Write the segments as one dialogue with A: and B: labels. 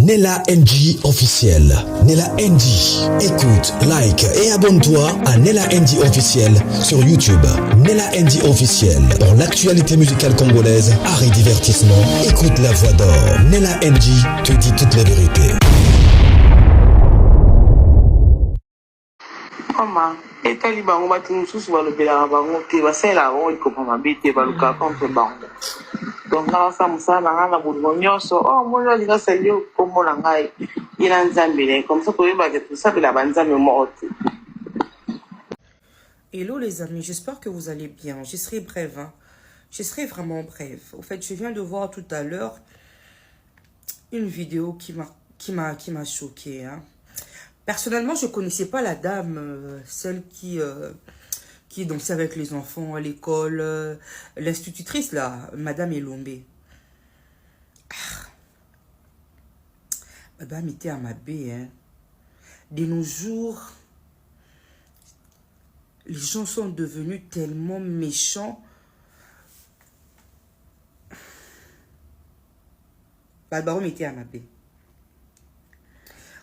A: Nella NG officiel. Nella NG. Écoute, like et abonne-toi à Nella NG officiel sur YouTube. Nella NG officiel. Pour l'actualité musicale congolaise, art et divertissement, écoute la voix d'or. Nella NG te dit toute la vérité.
B: Maman, et taliban, on va tout sous le béla, on va c'est là, on comprend ma bête, va le cas contre banque. Donc là, ça me semble à la bourgogne, so, oh, moi, je vais saluer comme mon langue, il a un zambé, comme ça, pour y battre tout ça, puis la bande me morte.
C: Hello les amis, j'espère que vous allez bien. Je serai brève, hein. Je serai vraiment brève. Au fait, je viens de voir tout à l'heure une vidéo qui m'a choquée, hein. Personnellement, je ne connaissais pas la dame, celle qui dansait avec les enfants à l'école, l'institutrice là, Madame Elombé. Ah. Madame était à ma baie, hein. De nos jours, les gens sont devenus tellement méchants. Barbaro était à ma baie.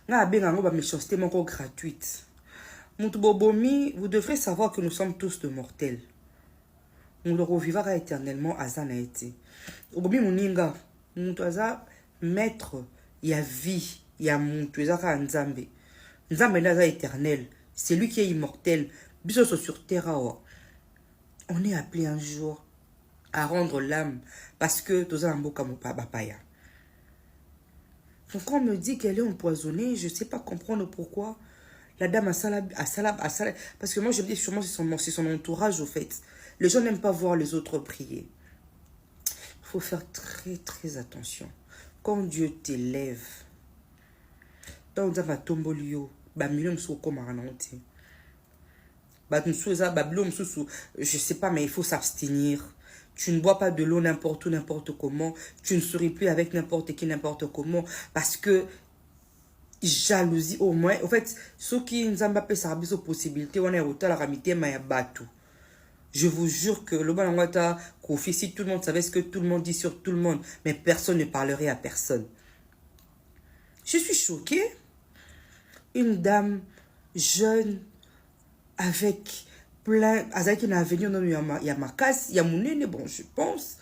C: La méchanceté encore gratuite. Moutoubobomi, vous devrez savoir que nous sommes tous de mortels. Nous le revivra éternellement à Zanaïti. Obomi Mouninga, Moutouaza, maître, il y a vie, il y a Moutouaza Nzambe. Nzambe Naza éternel, c'est lui qui est immortel. Biso sur terre. On est appelé un jour à rendre l'âme parce que tous un beau comme papaya. Donc quand on me dit qu'elle est empoisonnée, je ne sais pas comprendre pourquoi. La dame a salab. Parce que moi, je me dis sûrement c'est son entourage, au fait. Les gens n'aiment pas voir les autres prier. Il faut faire très, très attention. Quand Dieu t'élève, dans un tombolio, je sais pas, mais il faut s'abstenir. Tu ne bois pas de l'eau n'importe où, n'importe comment. Tu ne souris plus avec n'importe qui, n'importe comment. Parce que jalousie, au moins. En fait, ceux qui nous ont pas service aux possibilités, on est au tal ramité, mais batou. Je vous jure que le Banangwata, Kofi, si tout le monde savait ce que tout le monde dit sur tout le monde, mais personne ne parlerait à personne. Je suis choquée. Une dame jeune, avec plein azaki na avenir non il y a ma casse il y a mon nez bon je pense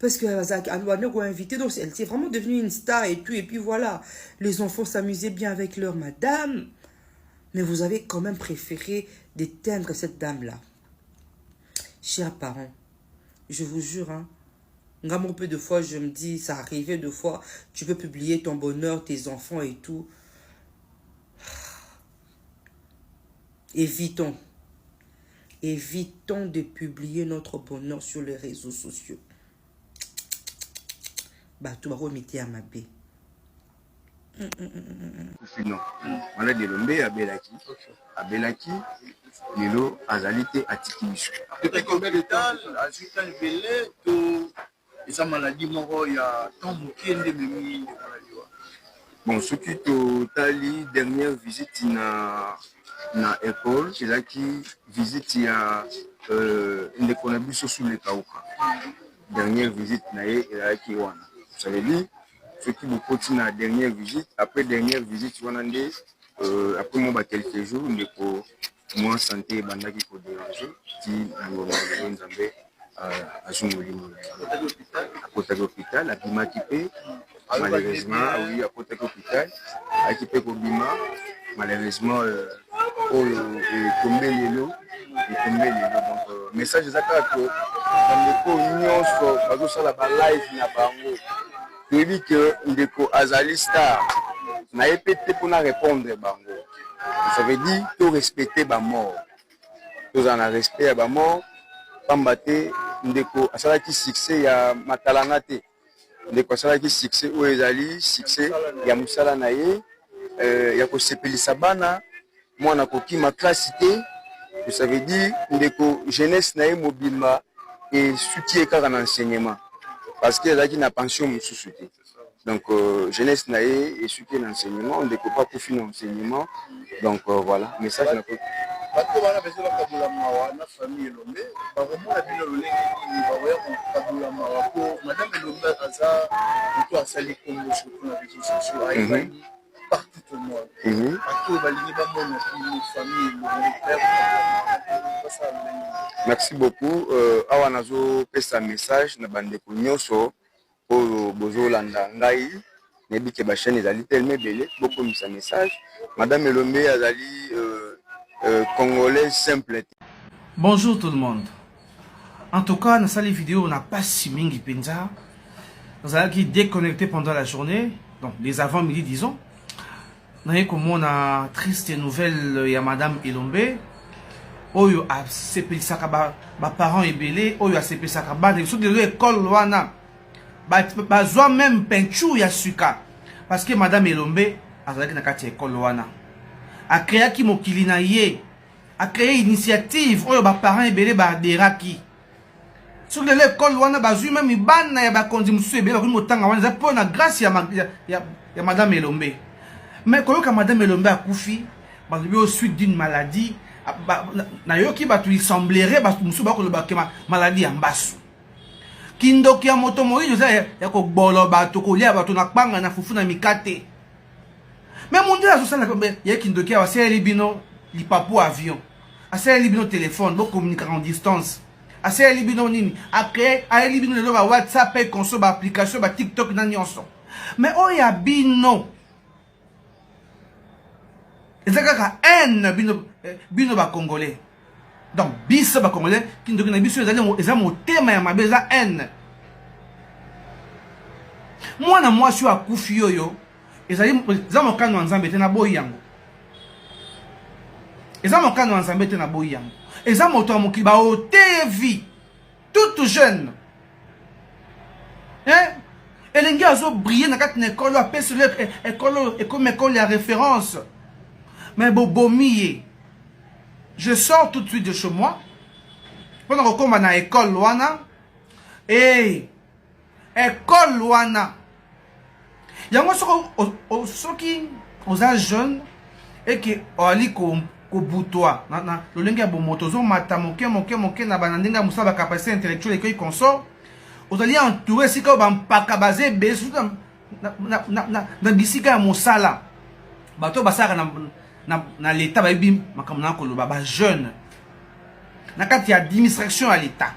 C: parce que azaki a invité donc elle est vraiment devenue une star et tout et puis voilà les enfants s'amusaient bien avec leur madame mais vous avez quand même préféré d'éteindre cette dame là. Chers parents, je vous jure hein, un peu de fois je me dis ça arrivait de fois tu peux publier ton bonheur tes enfants et tout. Évitons de publier notre bonheur sur les réseaux sociaux. Bah, tu vas remettre à ma baie.
D: Non, on a des lombés à Belaki. À Belaki, Lilo, Azalité, Atikimishu.
E: Depuis combien de temps, à ce temps, et sa maladie, il y a tant de maladie.
D: Bon, ce qui est tali dernière visite na école, c'est là qui visite il y a une économie sous les Kauka. Dernière visite na là qui wana. Ça veut dire ce qui vous continue la dernière visite. Après dernière visite, on a après moi quelques jours, on est pour moi santé banda qui peut déranger. Si on a à l'hôpital, à Bima qui paie. Malheureusement, oui, à côté de l'hôpital, à qui paie Bima, malheureusement, tombé les lots. Donc, message de je dis que Ndeko Azali Star n'a pas été pour répondre. Ça veut dire que respecter la mort. Nous avons respect à la mort. Pambate, Ndeko Azali qui succès, il y a Matalanate. Ndeko Azali qui succès, où Azali succès, il y a Moussala Naye, il y a Kosepeli Sabana, moi, on a coquille ma classité. Ça veut dire Ndeko jeunesse Naye Mobima et soutien car en enseignement. Parce qu'il y a qui n'a pension sous soutien. Donc, jeunesse naïe et soutien l'enseignement, on ne découpe pas pour finir l'enseignement. Donc, voilà, message n'a pas.
E: bato wana pese bakabula mawa na famille Elombe bakomona bino lolenge nini bakoya kokabula mawa po madame Elombe aza moto asali Congo surtout na réseaux sociaux ayebani partout au monde bato balingi bamona bino famille Elombe basala lolenge.
D: Merci beaucoup. Awa nazopesa message na bandeko nyonso oyo bozolanda ngai nebi ke ba chaîne ezali tellement ebele bokomisa message. Madame Elombe azali congolais simple.
F: Bonjour tout le monde. En tout cas, dans cette vidéo, on n'a pas si mingi penza. Nous allons qui déconnecter pendant la journée, donc les avant-midi disons. Nous avons comme on a triste nouvelle, il y a Madame Elombe. Oyo a sepeli sakaba ba parents ebele, oyo a sepeli sakaba de sous de l'école wana. Ba zo même peinture ya suka parce que Madame Elombe azalaki na kati école wana. A créé ki mokili na ye. A créé initiative oyo ba parents ebele ba deraki. Sur l'école wana ba zo même ibana ya ba kondi musu ebele ko motanga wana za pona grâce ya Madame Elombe. Mais quand Madame Elombe a kufi, ba au suite d'une maladie, na yoki ba tu il semblerait ba musu ba ko le ba maladie ya mbasu. Kindoki ya moto moyi ya ko bolo ba to ko lia ba to na kpanga na fufu na mikate. Mais mon Dieu, ça la il y a Kindoki a c'est libino li papu avion. A c'est libino téléphone, bo communiquer en distance. A c'est libino nini, a créé a libino le ba WhatsApp et console ba application ba TikTok na nyonso. Mais oh ya bino. Ezaka haine bino ba congolais. Donc bis ba congolais Kindoki na biso ezali mo tema ya mabeza haine. Moi suis à kufi yoyo. Ezali mo kanu nzambe te na boyi yango. Ezali mo kanu nzambe te na boyi yango. Ezali moto ya mokili ba otevi toute jeune. Hein? Elengi azo briller na kati na école apesi école et comme école ya référence. Mais bobomiye. Je sors tout de suite de chez moi. Pendant que je suis à l'école Luana. Et école Luana. Il y a ceux qui sont jeunes et qui ont ko boutoir. Le lengue a bon motozo mata moke na banandinga musaba capacité intellectuelle et qui consort. Vous allez entourer si ka ban pakabase besu na bisika ya mosala. Bato basaka na l'état ba bim makamna ko lo ba jeune na kati ya administration à l'état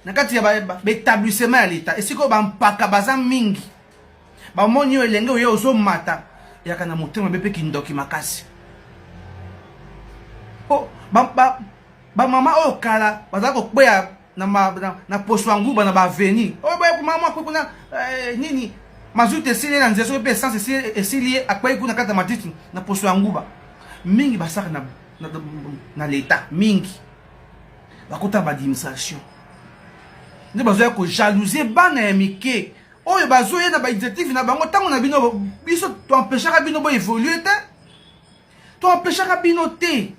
F: na kati ya ba établissement à l'état et siko ba mpaka baza mingi ba monyo elenge oyo ozo mata ya kana motema bepe Kindoki makasi oh ba mama o kala baza ko kweya na poso nguba na ba veni oh ba mama ko kuna nini mazuti esili na nzeso pe essence esili akwayi kuna kata matiti na poso ya nguba mingi basaka na l'état mingi bakota ba administration ne bazoya ko jalouser bana ya mike oyo bazoya na ba initiative na bango tango na bino biso to empêchera bino bo évoluer te to empêchera bino te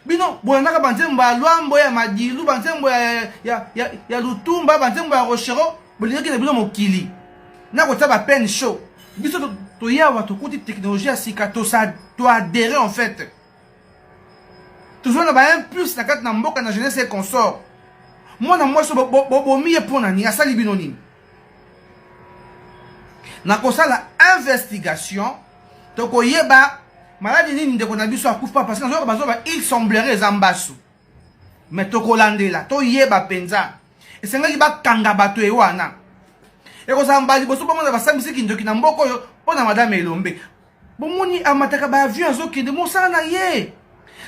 F: bino bolandaka banzembo ya lwambo ya madilu banzembo ya lutumba banzembo ya rochero bolingaki na bino mokili na kota ba peine chaud biso to yawa to kuti technologie sika to adhérer en fait toujours na ba un plus na kat na mboka na jeunesse et consort moi so bomiye pona ni asali bino nini na kosala investigation to koyeba maladi nini ndeko na biso akufa parce que na bazoba il semblerait zambasu mais to kolandela to yeba penza esengali bakanga bato e wana et ko sambali boso bomona basambisi Kindoki na mboko yo pona Madame Elombe bomoni amataka ba avion azokende mosala na ye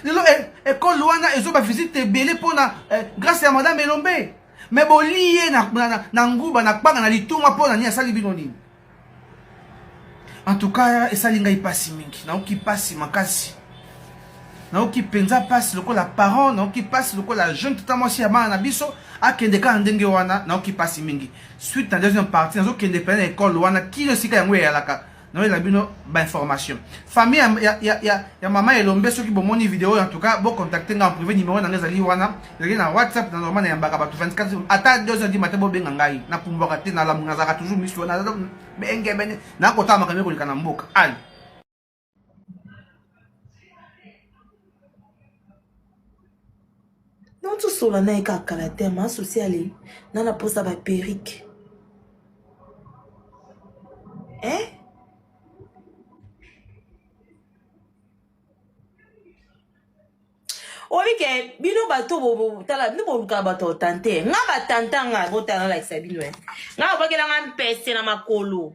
F: lelo école wana ezo ba visite belé pona grâce à Madame Elombe mais bolié na nguba na kpanga na lituma pona ni asali bino nini. En tout cas esali ngai pasi mingi na oki pasi makasi na oki penza pasi lokola parent na oki pasi lokola jeune totalement si abana na biso akende ka ndenge wana na oki pasi mingi suite na deuxième partie nazo kende pena école wana kilo sika yango yalaka na la bino ba information famille ya mama Elombe soki bomoni vidéo en tout cas bo contacter nga en privé numéro na ngezali wana na WhatsApp na normal na yambaka ba 24 ata 2h du matin bo benga ngai na pumbaka te na lamu ngazaka toujours miso na benge bene na kota makambe ko likana mboka ali
G: Non, tout cela n'a qu'à calater, mais social, n'a pas ça va périque. Hein? Oui, que bino bato bobo tala bino bobo ka bato tante nga batanta nga botana like ça bino nga bakela nga mpese na makolo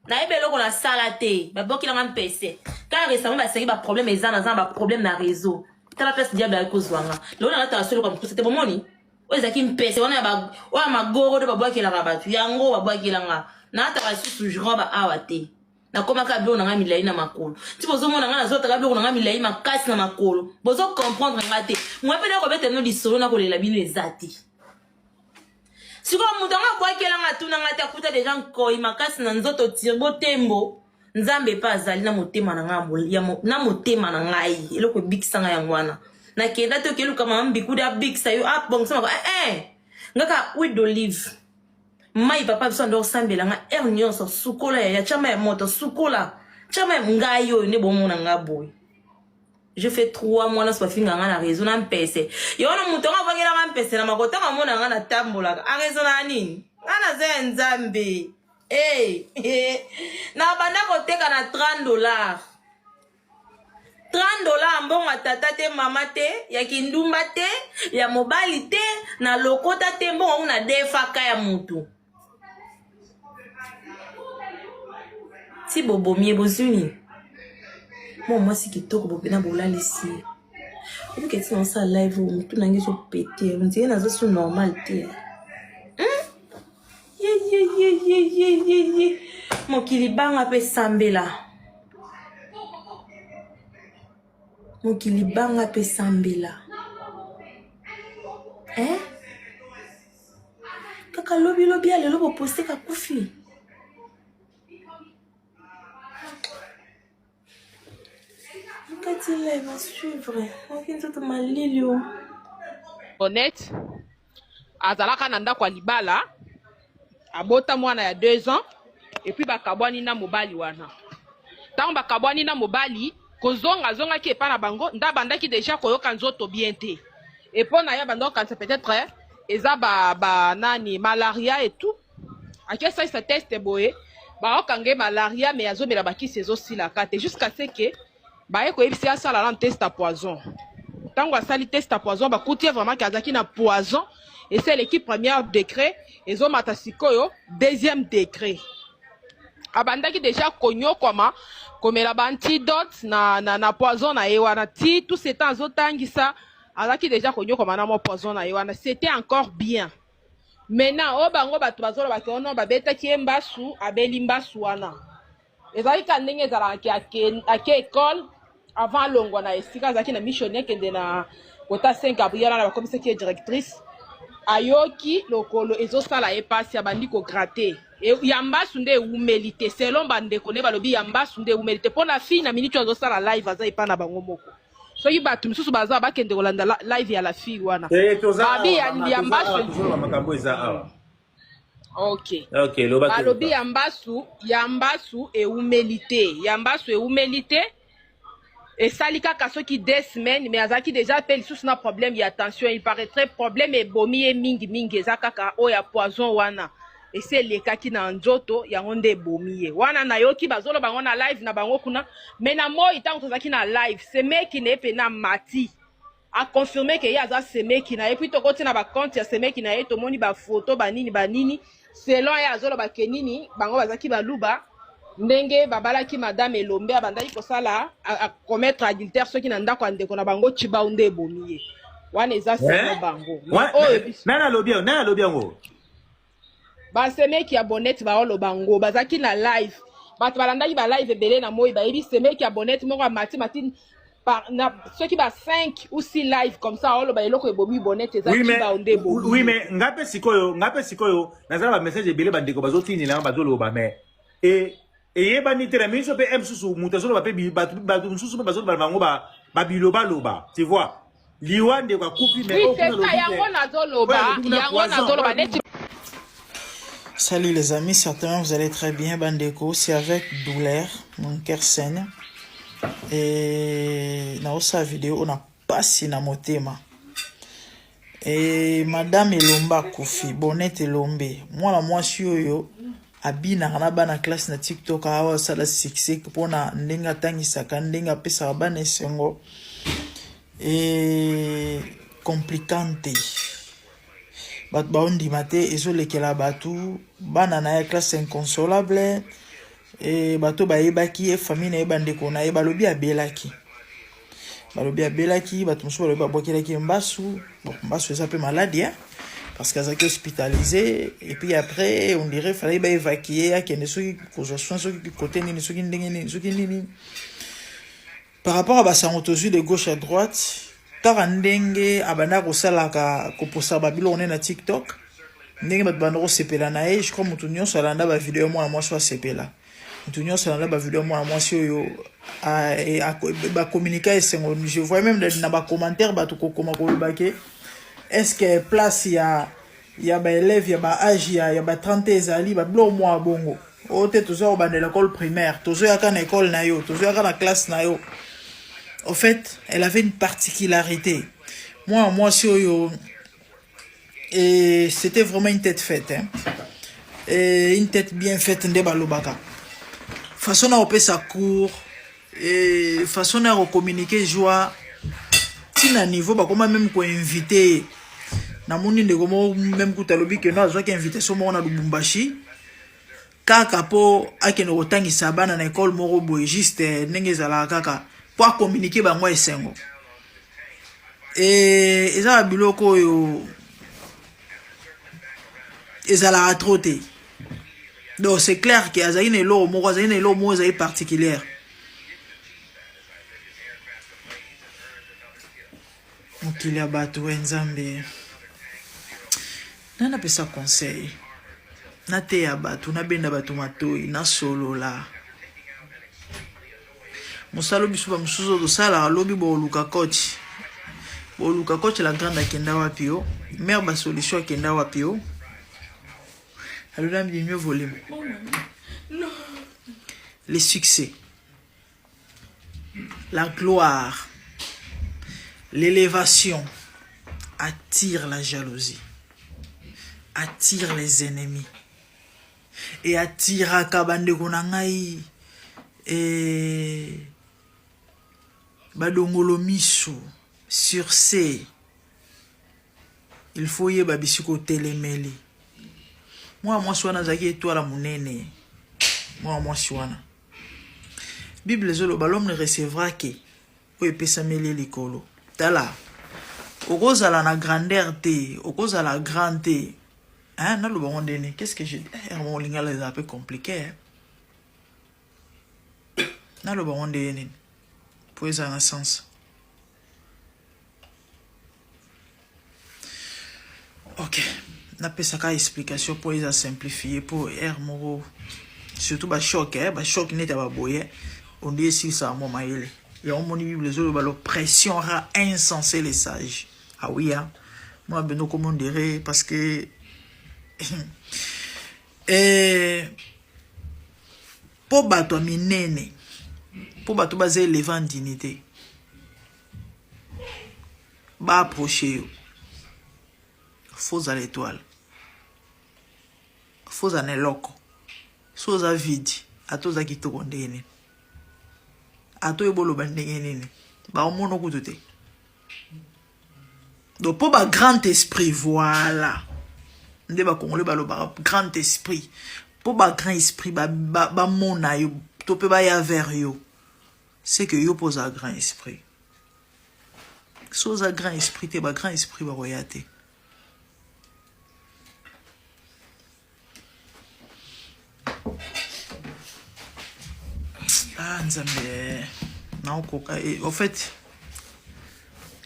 G: na ebelo ko na salate ba bokela nga mpese quand récemment ba seki ba problème ezana za ba problème na réseau tala pese diable ay kozwanga lo na ta solo comme c'était bon moni ozaki mpese wana ba wa magoro do ba bokela nga batu yango ba bokela nga na ta ba susu jroba awate na koma ka bilo na milai na makolo ti bozo mona nga zota ka bilo na milai makasi na makolo bozo comprendre ngate moi pele ko bete no lisolo na ko lela bino ezati siko mutu nga kwa kela nga tuna ngate akuta deja nkoi makasi na nzoto tirbo tembo nzambe pa azali na motema na nga na motema na ngai eloko bikisa nga yangwana na kenda to kelu kama mbikuda bikisa yo bongsa ko ngaka huile d'olive mai papa biso ndo sambela nga nyonso sukola ya chama ya moto sukola chama ngayo ne bomona nga boy je fais 3 mois na sofinga nga na réseau na mpese yona muto nga bakela nga mpese na makota nga mona nga na tambola a réseau na nini nga na nzambe na banda ko teka na $30 $30 mbongo tata te mama te ya kindumba te ya mobali te na lokota te mbongo na defaka ya mutu si bobo mie bozuni moi si kitoko bobe na bolali si et que tu ça live mutu na ngezo péter on dirait na zo normal te ye mokili banga pe sambela mokili banga pe sambela kaka lobi alelo bo poster ka kufi il va suivre.
H: Honnête, azalaka nanda kwa libala, abota mwana ya 2 ans, et puis bakabwani na mobali wana. Tant bakabwani na mobali, zonga ki epa na bango, nda bandaki déjà koyoka nzoto bien te. Et puis na ya bando quand c'est peut-être eza nani malaria et tout. Ake ça se teste boye, ba okange malaria mais azomela baki sezo sila kate jusqu'à ce que baye ko ebisi asala na test à poison. Tango asali test à poison ba kutia vraiment kazaki na poison et c'est l'équipe premier degré ezo mata sikoyo deuxième degré. Abandaki déjà konyo koma komela ba antidote na poison na ewana ti tout ce temps zotangisa alaki déjà konyo koma na mo poison na ewana c'était encore bien. Maintenant bango batu bazolo bakono babeta ki embasu abeli mbasu wana. Ezali kandenge ezala ki ake école avant longo na esika zaki na missionnaire kende na kota Saint Gabriel na comme qui est directrice ayoki lokolo ezosala epasi ya bandiko gratter et yambasu nde humilité selon bandeko ne balobi yambasu nde humilité pona fille na minute azosala live aza epa na bango moko soki batu misusu baza bakende kolanda live ya la fille wana babi yambasu
I: toujours makambo eza awa.
H: OK.
I: Balobi
H: yambasu et humilité et salika kasoki 2 semaines mais azaki déjà appelé sous na problème y attention il paraîtrait problème et bomi et mingi ezakaka o ya poison wana et c'est les cas qui na nzoto yango nde bomi wana na yoki bazolo bango na live na bango kuna mais na moi itango tozaki na live c'est mec qui n'est pas na mati a confirmé que ya za c'est mec qui na et puis to koti na ba compte ya c'est mec qui na et to moni ba photo ba nini selon ya azolo ba kenini bango bazaki baluba ndenge babalaki madame Elombe abandaki kosala a commettre adultère ceux qui nanda kwa ndeko na bango chiba unde bomiye wana eza sema bango
I: nana lobi yango
H: ba semeki ya bonnet ba olo bango bazaki na live bato balandaki ba live ebele na moi ba yebi semeki ya bonnet moko mati na ceux qui ba 5 ou 6 live comme ça olo ba eloko ebomi bonnet eza chiba unde bomiye
I: oui mais ngape sikoyo nazala ba message ebele bandeko bazotini na bazolo ba mais et bani tere miso pe msusu mutazolo ba pe batu msusu pe bazolo bango ba biloba tu vois liwande kwa coupi mais
H: oui c'est ça yango nazoloba neti.
J: Salut les amis, certainement vous allez très bien bandeko, c'est avec douleur mon cœur saigne et na osa vidéo on a passé na motema Et Madame Elomba Kofi, Bonnet Elombe. Moi, la moi, yo. Abina na bana classe na TikTok awa sala succès pona ndenga tangisaka ndenga pesa bana sengo et complicante bat baondi mate ezolekela batu bana na ya classe inconsolable et bato bayebaki e famille na ebandeko na ebalobi abelaki bato mosusu balobi babokelaki mbasu bon mbasu eza pe maladie hein? Parce qu'elle est hospitalisée et puis après on dirait fallait évacuer à qui ceux qui côté ni par rapport à basangotozu de gauche à droite tarandenge abana ko salaka ko posa babilo on est na TikTok ndenge bat bandro sepela na je crois mutunyo salanda ba vidéo moi soit sepela mutunyo salanda ba vidéo moi yo ba communiquer je vois même dans ba commentaire ba to ko koma ko bake. Est-ce que place il y a ba élèves il y a ba âge il y a ba 30 ezali ba blo moi bongo o te toujours ba de l'école primaire toujours ya kana école na yo toujours ya kana classe na yo. En fait elle avait une particularité moi si yo et c'était vraiment une tête faite hein et une tête bien faite nde balobaka façon na opé sa cours et façon na communiquer joie tina niveau ba comment même ko inviter na moni ndeko mo même kutalobi que no azoki invitation mo na Lubumbashi kaka po akene kotangisa bana na école moko boye juste ndenge zala kaka po communiquer bango esengo et eza biloko yo ezala troté donc c'est clair que azali ne lo moko ezali particulière. Mokili ya bato wenzambe nana pesa conseil na te ya bato na benda bato matoi na solola musalo biso ba musuzo do sala lobi bo luka coach la grande akenda wapi yo mère ba solution akenda wapi yo alors mieux volume le succès la gloire l'élévation attire la jalousie, attire les ennemis et attire à kabande konangai et badongolo miso sur ces il faut y babisiko telemeli moi swana zaki étoile munene moi swana Bible zolo l'homme ne recevra que o epesa meli likolo tala okozala na grandeur te okozala grand te hein na loba ondene qu'est-ce que je dis mon lingala est un peu compliqué hein? Na loba ondene pour ça un sens ok na pesa ka explication pour ça simplifier pour moro surtout ba choc hein ba choc neta ba boye on dit si ça mo maile. Et on moni Bible l'oppression rend insensé les sages. Ah oui, hein. Moi, ben, comment on dirait, parce que. Et. Pour battre minene, pour battre baser les vents dignité. Ba approcher. Faux à l'étoile. Faux à neloko. Faux à vide. À tous à qui te condamne. Ato ebolo bandenge nini ba omono kutote donc pour ba grand esprit voilà nde ba congolais ba lo ba grand esprit pour ba grand esprit ba mona yo to pe ba ya vers yo c'est que yo pose un grand esprit chose à grand esprit te ba grand esprit ba royate ah nzambe en fait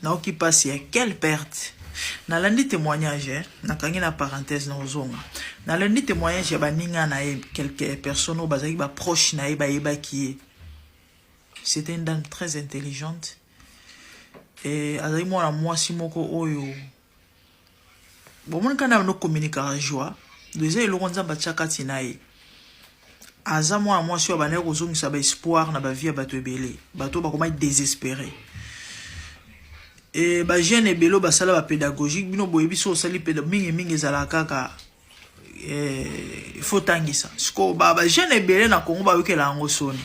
J: na qui passe quelle perte na lundi témoignage na kangi na parenthèse na ozonga na lundi témoignage ya baninga na quelques personnes au bazaki ba proche na ba qui c'était une dame très intelligente et azali moi si moko oyo bon mon kana no communiquer joie déjà il ronza ba chakati nae aza moi sur ba neko zongisa ba espoir na ba vie bato ebele bato ba koma désespéré et ba jeune ebelo ba sala ba pédagogique bino boye biso sali pédagogique mingi ezala kaka il faut tangisa siko ba jeune ebele na Congo ba yokela ngo soni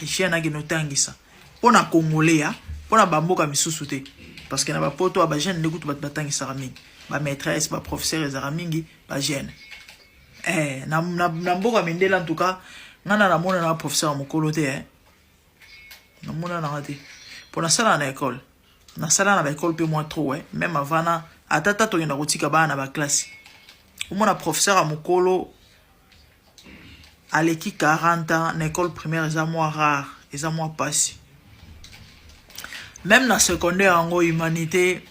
J: jeune akino tangisa pona congolais ya pona bamboka misusu te parce que na ba poto ba jeune ndekutu ba tangisa mingi ba maîtresse ba professeur ezara mingi ba jeune na mboka mindela en tout cas ngana na mona na professeur mokolo te na mona na te pona sala na école na sala na école pe moi trop même avant na atata to ngenda kotika bana ba classe au moins professeur à mokolo aleki 40 ans na école primaire eza moi rare eza moi passé même na secondaire en humanité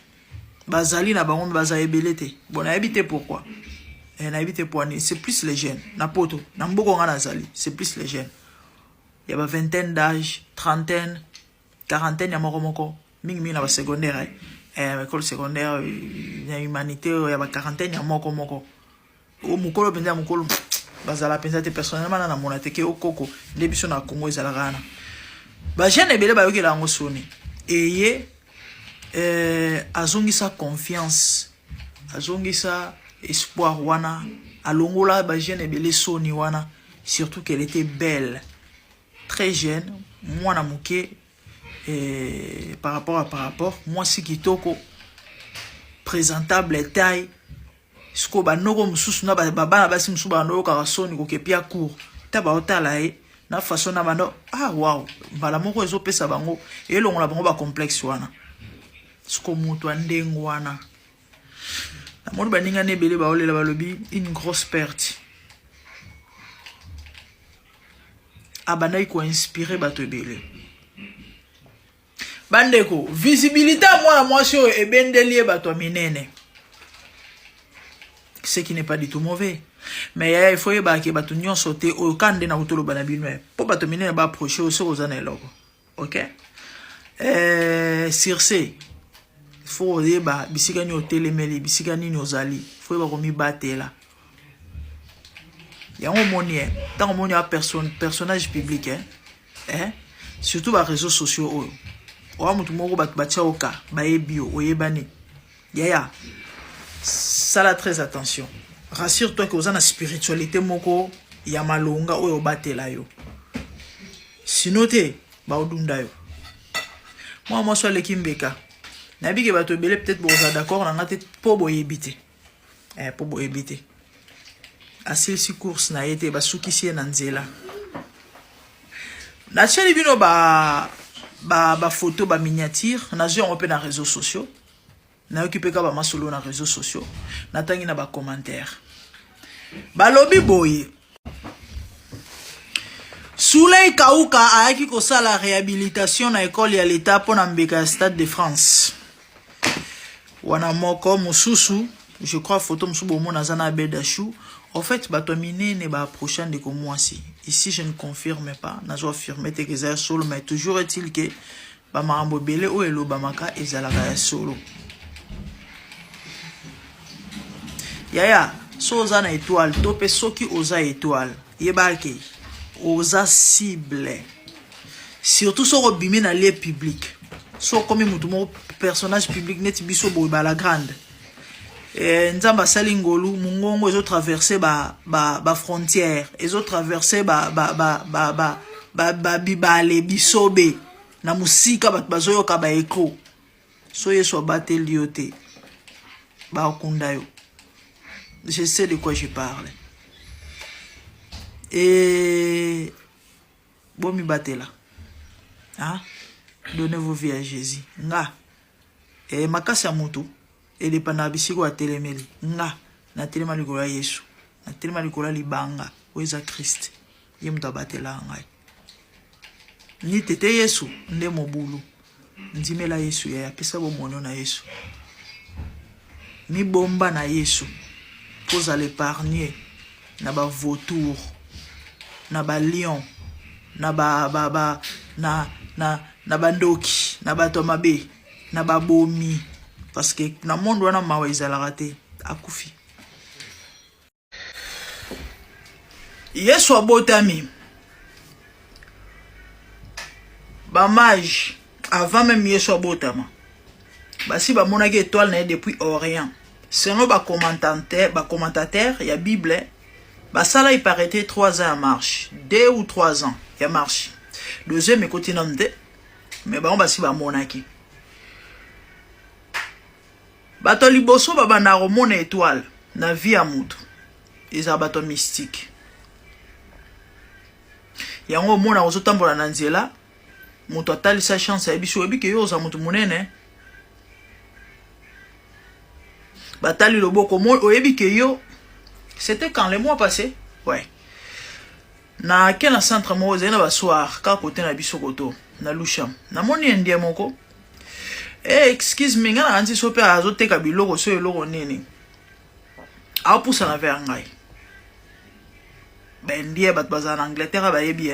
J: bazali na bango baza ebelete bon na habité pourquoi na habité pour c'est plus les jeunes na poto na mboko nga nazali c'est plus les jeunes il y a vingtaine d'âge trentaine quarantaine ya moko mingi na ba secondaire école secondaire na humanité ya ba quarantaine ya moko o mukolo penza mukolo bazala penza te personnellement na mona te ke okoko nde biso na Congo ezala kana ba jeune ebele ba yokela ngo soni eye azongisa confiance azongisa espoir wana alongola ba jeune ebele soni wana surtout qu'elle était belle très jeune moi na muke par rapport moi si kitoko présentable taille sko ba noko mususu na ba bana basi mususu ba noko ka soni ko kepia court ta ba otala na façon na bando wow bala moko ezo pesa bango elongola bango ba complexe wana sko mutu andengo wana na moni baninga ne bele ba olela balobi une grosse perte abana ko inspirer bato ebele bandeko visibilité moi mwasi oyo ebendeli bato minene ce qui n'est pas du tout mauvais mais il faut que bato nyonso te o kande na utolo bana binwe po bato minene ba approcher au so ozana eloko OK sur ce faut ba bisika ni hotelemeli bisika ni ozali faut ba komi batela yango moni tant moni a personnage public surtout ba réseaux sociaux oyo o mutu moko bat batia oka ba ebio oyebani yaya sala très attention rassure-toi que vous avez une spiritualité moko ya malonga oyo batela yo sinon te ba odunda yo moi so le kimbeka na bige bato belé peut-être bo za d'accord na ngate po boyebite po boyebite asil si course na été ba sukisi na nzela na cheli bino ba photo ba miniature na zo on peut na réseaux sociaux na occupé ka ba masolo na réseaux sociaux na tangi na ba commentaire balobi boye Souley Kauka ayaki ko sala réhabilitation na école ya l'état pour na mbeka Stade de France wana moko mususu je crois photo mususu bo mona zana bedachou en fait bato minene ba prochain de comme moi ici je ne confirme pas na zo affirmer te que ça solo mais toujours est-il que ba marambo belé o elo ba maka ezalaka ya solo yaya so oza na étoile to pe soki oza étoile yebaki oza cible surtout so robimi na lieu public so comme mutu mo personnage public net biso boy ba la grande nzamba salingolu mungongo ezo traverser ba frontière ezo traverser ba bibale bisobe na musika bat bazoyo ka ba écho so yeso bateli yote ba okunda yo. Je sais de quoi je parle. Et bon mi batela. Hein? Donnez vos vies à Jésus. Nga. Et makasa mutu. Et les panabisiko a telemeli. Nga. Na telema likola Yesu. Na telema likola libanga. Weza Christ. Yemuta batela ngai. Ni tete Yesu. Nde mobulu. Ndimela Yesu ya pesa bo mono na Yesu. Mi bomba na Yesu. Pose à l'épargner. Na ba vautour. Na ba lion. Na ba ndoki. Na ba tomabe. Na ba bomi. Parce que na monde wana mawa ezalaka te. Akufi. Yesu abotami. Ba mage. Avant même Yesu abotama. basi bamonaki étoile na ye depuis Orient. Selon ba commentateur ya Bible, basala il paraît 3 ans en marche, 2 ou 3 ans ya marche. Deuxième côté namde, mais ba on basi bamonaki. Bato liboso babanda romona étoile na vie ya mutu. Eza bato mystique. Yango mona ozotambola na nzela, mutu atalisa chance ya biso ebike yo za mutu munene. Batali loboko oyebike yo, c'était quand le mois passé? Ouais. Na kena centre mo zena ba soir ka côté na biso koto na Lusham. Na moni ndie moko. Excuse me ngana anti sope azoteka biloko so eloko nini. A poussa na vers ngai. Ben ndie bat baza en Angleterre ba yebi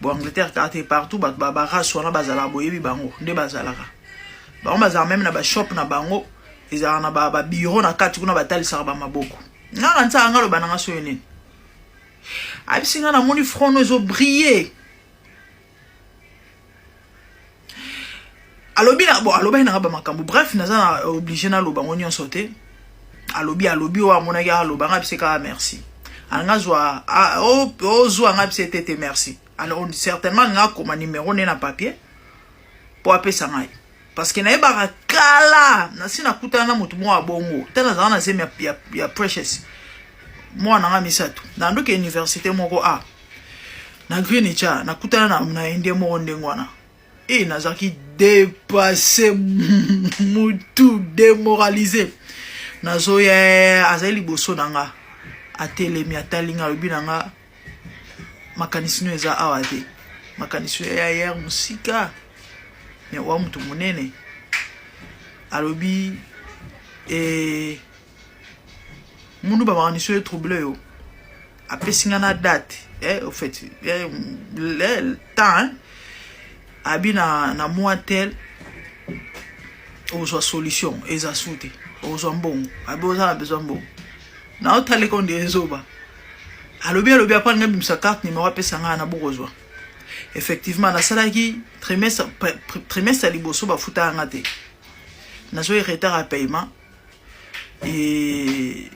J: Bon Angleterre ka te partout bat ba raso na bazala boyebi bango nde bazalaka. Ba baza même na ba shop na bango. Ezala na ba bureau na kati kuna batalisaka ba maboko. Nga nta ngalo bananga so yene. Abisinga na moni front no zo briller. Alobi na bon alobi na ba makambo. Bref naza obligé na loba ngoni on sauter. Alobi wa mona ga loba ngabiseka merci. Anga zwa zwa ngabise tete merci. Alors certainement nga comme numéro na papier pour appeler ça ngai. Parce que na eba kala na sina kutana mutu mo abongo tena za na zemi ya precious mo na ngamisatu na ndoke université moko na Greenwich na kutana na indie mo ndengwana na zaki dépasser mutu démoralisé na zoya azali boso nanga atelemi atalinga lobi nanga makanisino eza awate makanisino ya hier musika mais wa mutu munene alobi munu ba makanisino troublé yo apesinga na date au fait le temps abina na mois tel ozo solution eza soute ozo mbongo aboza na besoin mbongo na otale konde ezoba alobi apa nga bimsa carte numéro apesanga na bokozwa. Effectivement na salaki trimestre liboso ba futa ngate na zo retard à paiement et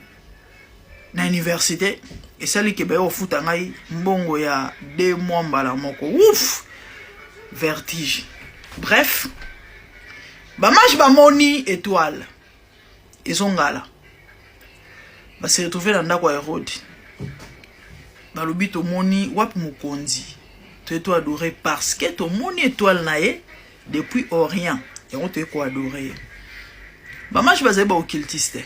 J: na université et sali ke ba o futa ngai mbongo ya 2 mois mbala moko ouf vertige. Bref ba match ba moni étoile ezongala ba se retrouver na ndako ya Herode balobito moni wapi mukonzi tu adorer parce que ton moni étoile nae depuis Orient et on te ko adorer ba match ba zeba occultiste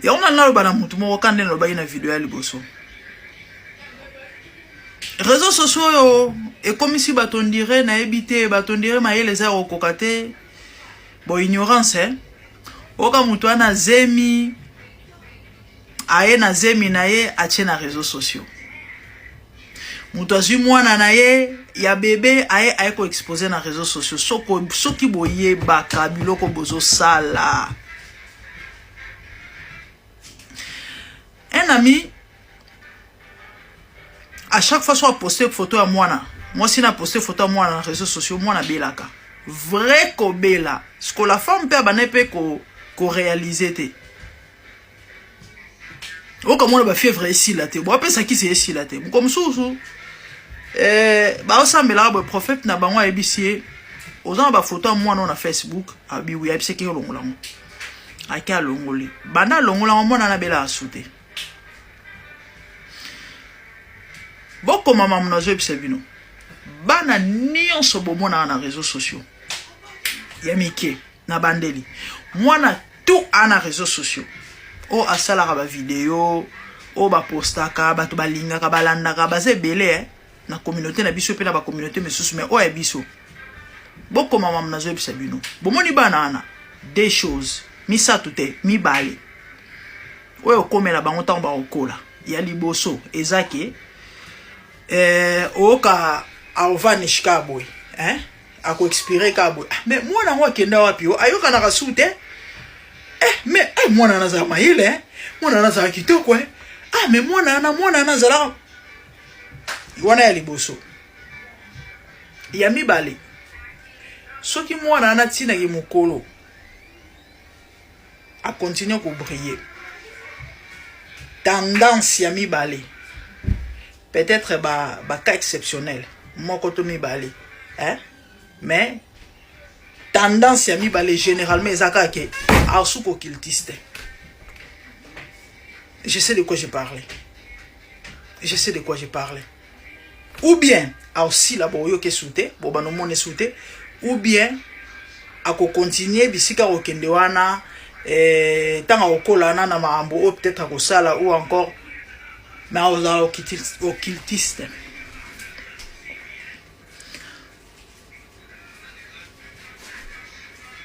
J: et on a na ba na mutu mo kande no ba ina video ya liboso réseaux sociaux yo et comme si batondire na ebité batondire maele za okokate bo ignorance oka mutu ana zemi aye na zemi na ye atie na réseaux sociaux mutu azwi mwana na ye ya bébé aye ko exposer na réseaux sociaux soki boyebaka biloko bozosala. Un ami à chaque fois soit poster photo à mwana moi si na poster photo à mwana na réseaux sociaux mwana belaka vrai ko bela ce que la femme peut banepe ko réaliser te o comme on ba fièvre ici là te bo apesa ki c'est ici là te comme sousou ba osambela ba prophète na bango ebisie ozana ba photo à mwana na Facebook abi wi abise ki longolango aka longoli bana longolango mwana na bela asute boko mama mnazo ebise bino bana nyonso bomona na réseaux sociaux ya mike na bandeli mwana tout ana réseaux sociaux o asala ba vidéo o ba postaka bato balingaka balandaka baze belé na communauté na biso pe na ba communauté mesusu mais o ya biso boko mama mnazo ebise bino bomoni bana ana des choses misatu te mibale oyo komela bango tango ba okola ya liboso ezake oka avanish kaboy ako expire kaboy mais mwana ngo kenda wapi ayoka na kasute mais mwana naza mayele mwana naza kitoko mais mwana naza wana ya liboso ya mibale soki mwana ana tina ki mokolo a continuer ko briller tendance ya mibale peut-être ba cas exceptionnel moko to mibale hein mais tendance ya mibale généralement ezaka ke asuko cultiste. Je sais de quoi je parlais. Je sais de quoi je parlais. Ou bien aussi la boyo ke souté, boba no mone souté, ou bien ako continuer bisika okende wana tanga okola na maambo ou peut-être ako sala ou encore mais occultiste.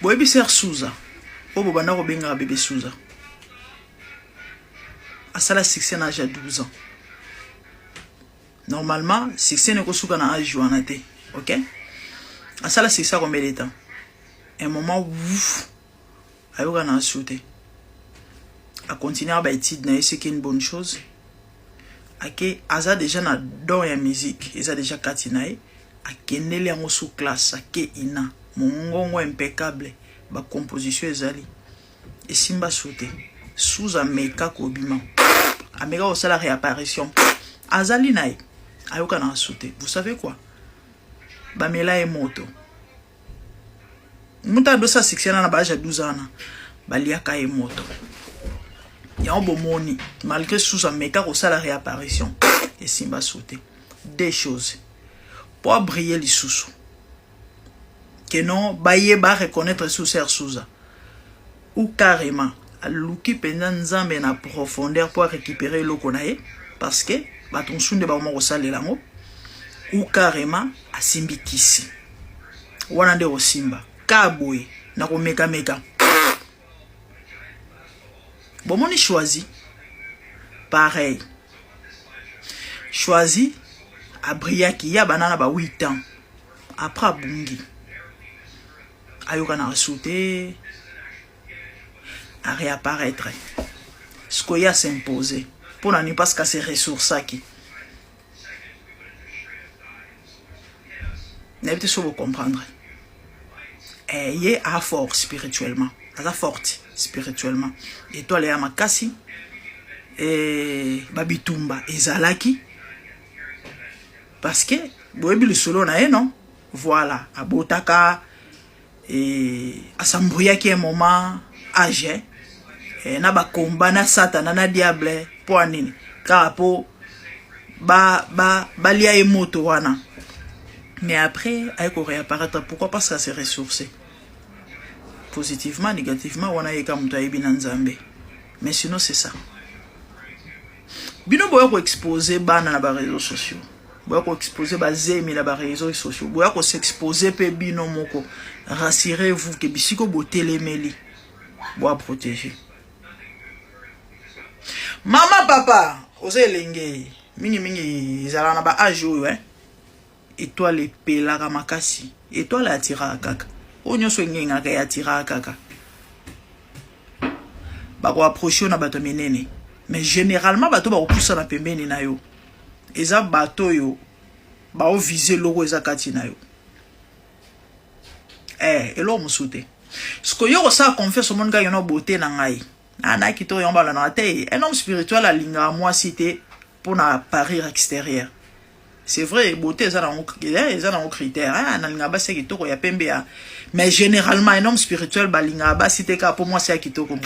J: Boyebi ser Souza, obo bana ko benga bébé Souza. Asala succès na âge 12 ans. Normalement, succès ne kosuka na âge wana te, OK? Asala succès combien de temps? Un moment ouf. Ayoka na sauté. A continuer à étudier na c'est une bonne chose. Ake aza déjà na don ya musique, eza déjà katinae, akenele yango sous classe, ake ina, mongongo impeccable, ba composition ezali. Et simba sauté. Sous ameka kobima. Ameka au la réapparition. Azali nae. Ayoka na sauté. Vous savez quoi? Bamela et moto. Muta dosa succès na ba 12 ans. Baliaka et moto. Ya un bon moni. Malgré sous ameka au la réapparition. Et simba sauté. Deux choses. Pour briller les sous. Que non, baye ba reconnaître sous ser souza. Ou carrément. Aluki pendant nzambe na profondeur pour récupérer le konae parce que baton sunde ba mo sale lango ou carrément asimbi kisi wana nde osimba kaboy na ko meka bomoni choisi pareil choisi abriaki ya banana ba 8 ans après bungi ayoka na sauter à réapparaître. Ce qu'il y a s'imposer. Pour n'en pas que ces ressources qui. N'avez pas vous comprendre. Et il est à fort spirituellement. À forte spirituellement. Et toi les amakasi et babitumba et zalaki. Parce que vous avez le solo na non. Voilà. À botaka et à s'embrouiller qui est un moment âgé. Na ba combat na satana na diable pour nini kapo ba lia emoto wana mais après ay ko réapparaître pourquoi parce que c'est ressourcé positivement négativement wana yeka muto ayebi na nzambe mais sinon c'est ça bino boya ko exposer bana na ba réseaux sociaux boya ko exposer ba zemi na ba réseaux sociaux boya ko s'exposer pe bino moko rassurez-vous que bisiko botelemeli boya protéger. Mama papa, ose lenge mingi zala na ba ajo hein. Étoile pelaka makasi, étoile atira kaka. Onyo so ngenga ka atira kaka. Ba ko approcher na bato menene. Mais généralement bato ba ko poussa na pembeni na yo. Eza bato yo ba o viser logo eza kati na yo. Elo musute. Ce que yo sa confiance au monde ga yona beauté na ngai. Ana kito yomba la na te un homme spirituel a linga moi cité pour na parir extérieur. C'est vrai beauté ça na critère na linga ba c'est kitoko ya pembe ya mais généralement un homme spirituel ba linga ba cité ka pour moi c'est kitoko.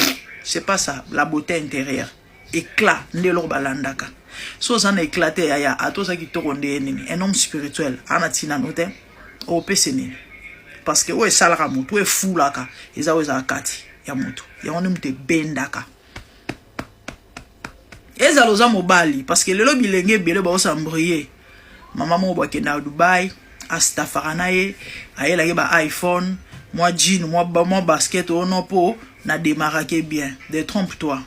J: C'est pas ça la beauté intérieure. Éclat ndelo balandaka. So ça na éclaté ya ato ça kitoko ndeni un homme spirituel ana tina note au peseni. Parce que ouais salara mutu e fulaka eza weza kati ya mutu ya woni mute bendaka eza loza mobali parce que lelo bilenge bele ba osambrouiller mama mo ba kenda Dubai astafarana ye ayela ke ba iPhone moi jean moi basket ono po na démarrer ke bien détrompe-toi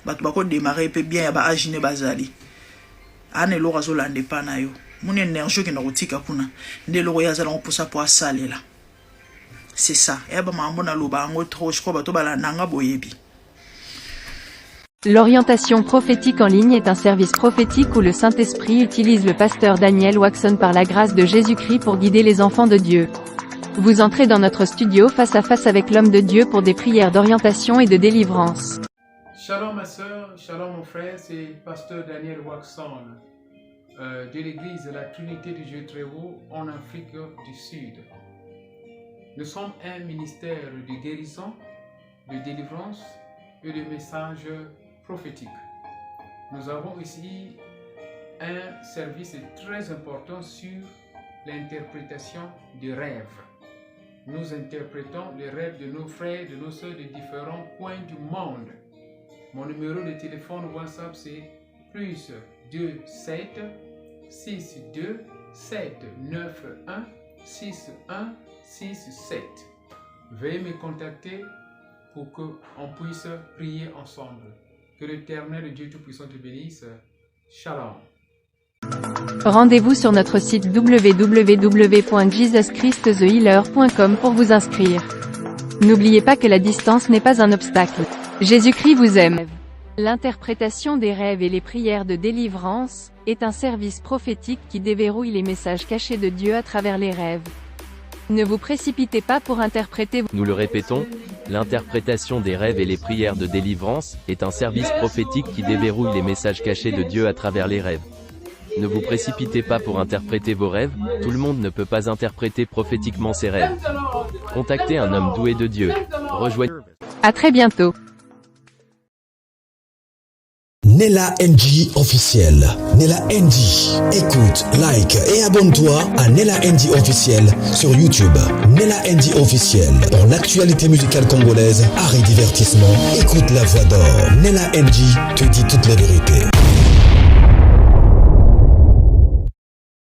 J: ba to ba ko démarrer pe bien ya ba agine bazali ane lo razo lande pa na yo mon énergie ke na kotika kuna ndelo ya zala oposa po asalela. C'est ça.
K: L'orientation prophétique en ligne est un service prophétique où le Saint-Esprit utilise le pasteur Daniel Waxon par la grâce de Jésus-Christ pour guider les enfants de Dieu. Vous entrez dans notre studio face à face avec l'homme de Dieu pour des prières d'orientation et de délivrance.
L: Shalom ma soeur, shalom mon frère, c'est pasteur Daniel Waxon de l'église de la Trinité du Dieu très haut en Afrique du Sud. Nous sommes un ministère de guérison, de délivrance et de messages prophétiques. Nous avons ici un service très important sur l'interprétation des rêves. Nous interprétons les rêves de nos frères, de nos soeurs de différents coins du monde. Mon numéro de téléphone WhatsApp c'est plus 27 62 791 6167. Veuillez me contacter pour qu'on puisse prier ensemble. Que l'Éternel Dieu Tout-Puissant te bénisse. Shalom.
K: Rendez-vous sur notre site www.jesuschristthehealer.com pour vous inscrire. N'oubliez pas que la distance n'est pas un obstacle. Jésus-Christ vous aime. L'interprétation des rêves et les prières de délivrance est un service prophétique qui déverrouille les messages cachés de Dieu à travers les rêves. Ne vous précipitez pas pour interpréter.
M: Nous le répétons, l'interprétation des rêves et les prières de délivrance est un service prophétique qui déverrouille les messages cachés de Dieu à travers les rêves. Ne vous précipitez pas pour interpréter vos rêves, tout le monde ne peut pas interpréter prophétiquement ses rêves. Contactez un homme doué de Dieu. Rejoignez.
K: À très bientôt.
A: Nella NG officiel. Nella NG. Écoute, like et abonne-toi à Nella NG officiel sur YouTube. Nella NG officiel. Pour l'actualité musicale congolaise, art et divertissement, écoute la voix d'or. Nella NG te dit toute la vérité.